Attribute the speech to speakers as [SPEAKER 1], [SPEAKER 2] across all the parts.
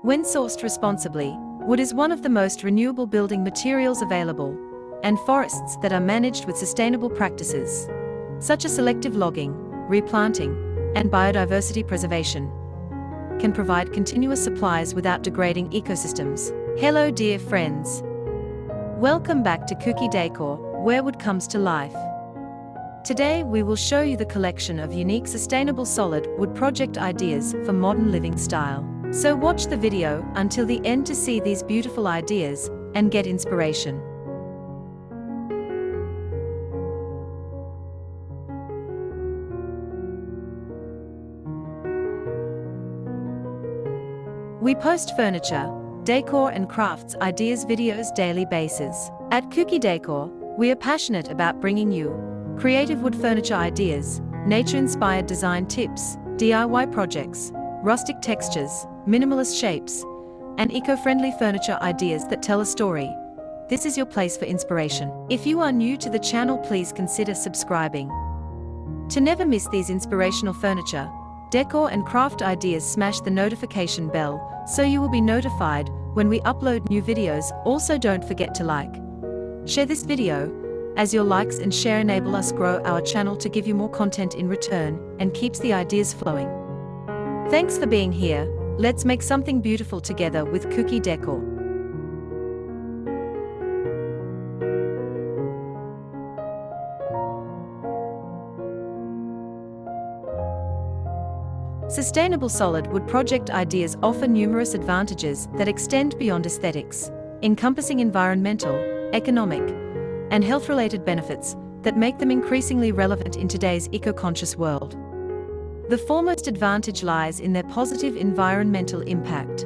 [SPEAKER 1] When sourced responsibly, wood is one of the most renewable building materials available, and forests that are managed with sustainable practices, such as selective logging, replanting, and biodiversity preservation, can provide continuous supplies without degrading ecosystems. Hello dear friends. Welcome back to Kuki Decor, where wood comes to life. Today we will show you the collection of unique sustainable solid wood project ideas for modern living style. So watch the video until the end to see these beautiful ideas and get inspiration. We post furniture, decor and crafts ideas videos daily basis. At Kuki Decor, we are passionate about bringing you creative wood furniture ideas, nature-inspired design tips, DIY projects, rustic textures, minimalist shapes, and eco-friendly furniture ideas that tell a story. This is your place for inspiration. If you are new to the channel, please consider subscribing. To never miss these inspirational furniture, decor and craft ideas, smash the notification bell so you will be notified when we upload new videos. Also, don't forget to like, share this video, as your likes and share enable us grow our channel to give you more content in return and keeps the ideas flowing. Thanks for being here. Let's make something beautiful together with Kuki Decor. Sustainable solid wood project ideas offer numerous advantages that extend beyond aesthetics, encompassing environmental, economic, and health-related benefits that make them increasingly relevant in today's eco-conscious world. The foremost advantage lies in their positive environmental impact.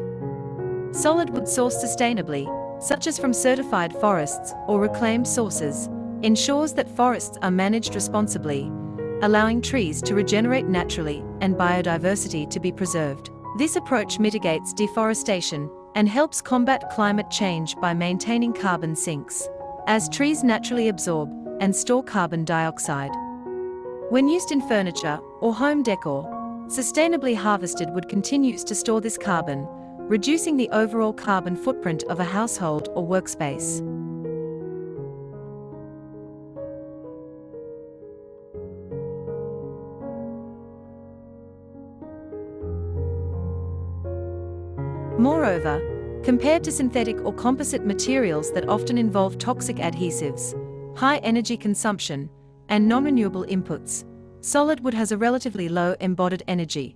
[SPEAKER 1] Solid wood sourced sustainably, such as from certified forests or reclaimed sources, ensures that forests are managed responsibly, allowing trees to regenerate naturally and biodiversity to be preserved. This approach mitigates deforestation and helps combat climate change by maintaining carbon sinks, as trees naturally absorb and store carbon dioxide. When used in furniture or home decor, sustainably harvested wood continues to store this carbon, reducing the overall carbon footprint of a household or workspace. Moreover, compared to synthetic or composite materials that often involve toxic adhesives, high energy consumption, and non-renewable inputs, solid wood has a relatively low embodied energy.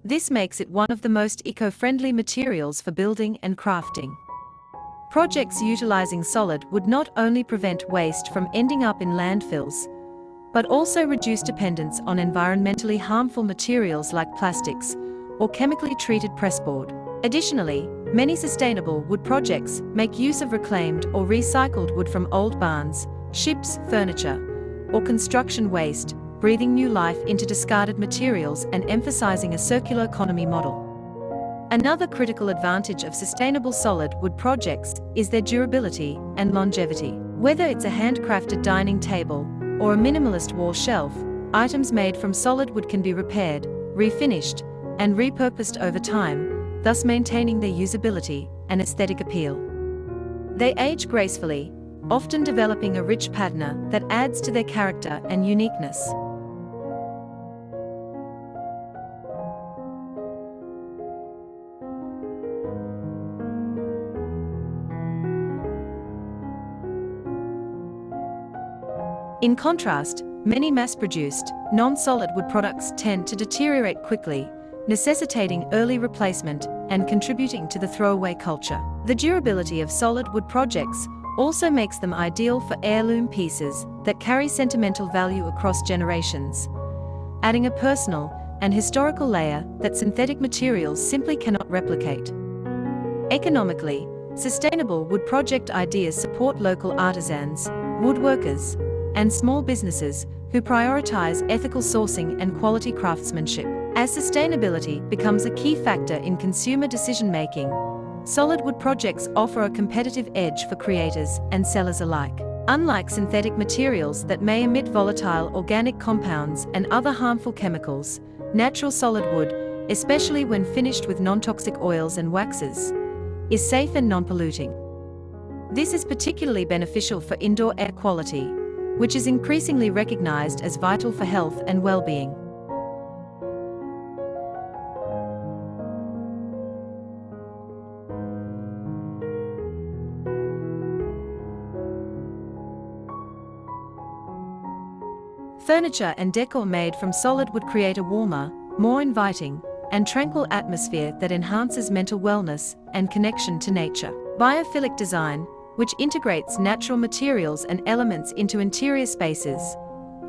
[SPEAKER 1] This makes it one of the most eco-friendly materials for building and crafting. Projects utilizing solid wood not only prevent waste from ending up in landfills, but also reduce dependence on environmentally harmful materials like plastics or chemically treated pressboard. Additionally, many sustainable wood projects make use of reclaimed or recycled wood from old barns, ships, furniture, or construction waste, breathing new life into discarded materials and emphasizing a circular economy model. Another critical advantage of sustainable solid wood projects is their durability and longevity. Whether it's a handcrafted dining table or a minimalist wall shelf, items made from solid wood can be repaired, refinished, and repurposed over time, thus maintaining their usability and aesthetic appeal. They age gracefully, often developing a rich patina that adds to their character and uniqueness. In contrast, many mass-produced, non-solid wood products tend to deteriorate quickly, necessitating early replacement and contributing to the throwaway culture. The durability of solid wood projects also makes them ideal for heirloom pieces that carry sentimental value across generations, adding a personal and historical layer that synthetic materials simply cannot replicate. Economically, sustainable wood project ideas support local artisans, woodworkers, and small businesses who prioritize ethical sourcing and quality craftsmanship. As sustainability becomes a key factor in consumer decision-making, solid wood projects offer a competitive edge for creators and sellers alike. Unlike synthetic materials that may emit volatile organic compounds and other harmful chemicals, natural solid wood especially when finished with non-toxic oils and waxes, is safe and non-polluting. This is particularly beneficial for indoor air quality, which is increasingly recognized as vital for health and well-being. Furniture and decor made from solid wood create a warmer, more inviting, and tranquil atmosphere that enhances mental wellness and connection to nature. Biophilic design, which integrates natural materials and elements into interior spaces,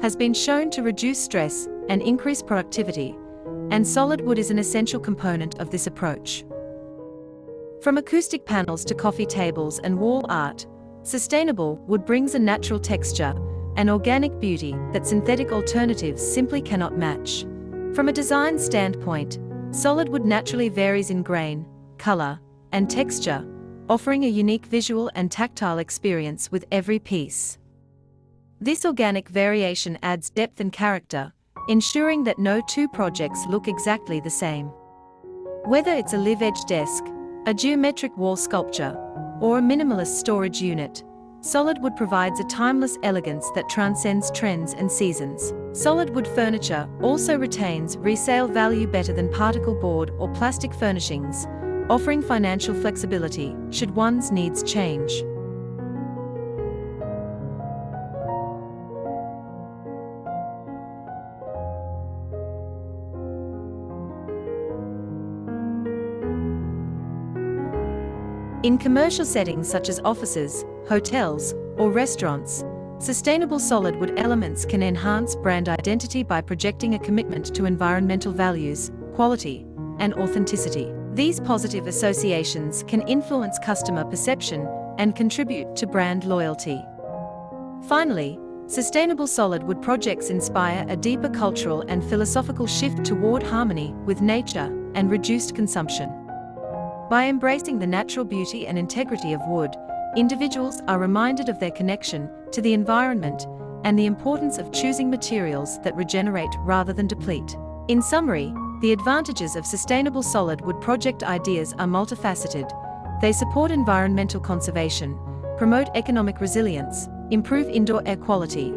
[SPEAKER 1] has been shown to reduce stress and increase productivity, and solid wood is an essential component of this approach. From acoustic panels to coffee tables and wall art, sustainable wood brings a natural texture and organic beauty that synthetic alternatives simply cannot match. From a design standpoint, solid wood naturally varies in grain, color, and texture, offering a unique visual and tactile experience with every piece. This organic variation adds depth and character, ensuring that no two projects look exactly the same. Whether it's a live-edge desk, a geometric wall sculpture, or a minimalist storage unit, solid wood provides a timeless elegance that transcends trends and seasons. Solid wood furniture also retains resale value better than particle board or plastic furnishings, offering financial flexibility should one's needs change. In commercial settings such as offices, hotels, or restaurants, sustainable solid wood elements can enhance brand identity by projecting a commitment to environmental values, quality, and authenticity. These positive associations can influence customer perception and contribute to brand loyalty. Finally, sustainable solid wood projects inspire a deeper cultural and philosophical shift toward harmony with nature and reduced consumption. By embracing the natural beauty and integrity of wood, individuals are reminded of their connection to the environment and the importance of choosing materials that regenerate rather than deplete. In summary, the advantages of sustainable solid wood project ideas are multifaceted. They support environmental conservation, promote economic resilience, improve indoor air quality,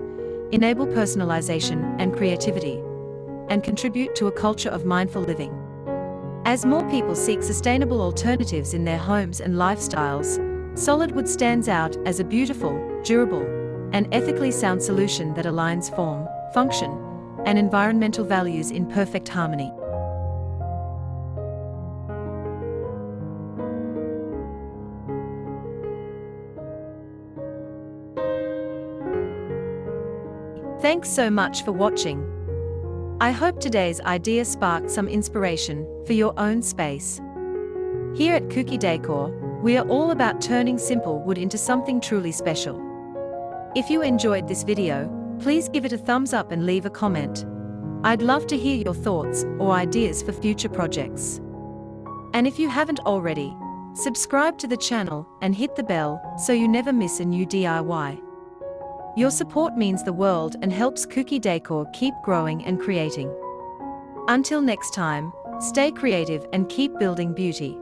[SPEAKER 1] enable personalization and creativity, and contribute to a culture of mindful living. As more people seek sustainable alternatives in their homes and lifestyles, solid wood stands out as a beautiful, durable, and ethically sound solution that aligns form, function, and environmental values in perfect harmony. Thanks so much for watching. I hope today's idea sparked some inspiration for your own space. Here at Kuki Decor, we are all about turning simple wood into something truly special. If you enjoyed this video, please give it a thumbs up and leave a comment. I'd love to hear your thoughts or ideas for future projects. And if you haven't already, subscribe to the channel and hit the bell so you never miss a new DIY. Your support means the world and helps Kuki Decor keep growing and creating. Until next time, stay creative and keep building beauty.